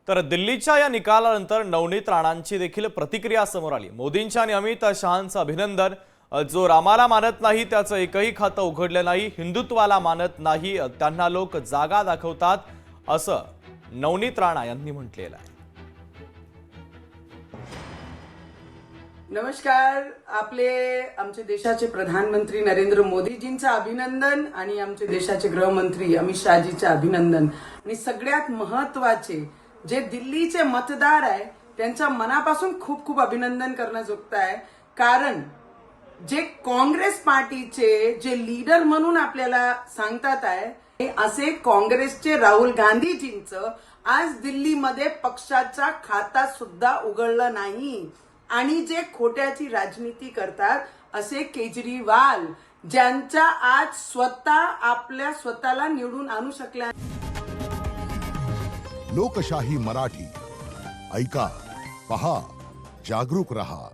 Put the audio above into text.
तर दिल्लीच्या या निकालानंतर नवनीत राणांची देखील प्रतिक्रिया समोर आली। मोदींच्या आणि अमित शहांचं अभिनंदन। जो रामाला मानत नाही त्याचं एकही खातं उघडलं नाही, हिंदुत्वाला मानत नाही त्यांना लोक जागा दाखवतात, असं नवनीत राणा यांनी म्हटलेलं आहे। नमस्कार। आमचे देशाचे प्रधानमंत्री नरेंद्र मोदीजींचं अभिनंदन आणि आमचे देशाचे गृहमंत्री अमित शहाजींचं अभिनंदन। आणि सगळ्यात महत्त्वाचे जे दिल्लीचे मतदार आहे त्यांच्या मनापासून खूप खूप अभिनंदन करण्याजोगतं आहे, कारण जे काँग्रेस पार्टीचे जे लीडर म्हणून आपल्याला सांगतात आहे असे काँग्रेसचे राहुल गांधीजींचं आज दिल्लीमध्ये पक्षाचा खाता सुद्धा उघडलं नाही। आणि जे खोट्याची राजनीती करतात असे केजरीवाल ज्यांचा आज स्वतःला निवडून आणू शकल्या। लोकशाही मराठी ऐका, पहा, जागरूक रहा।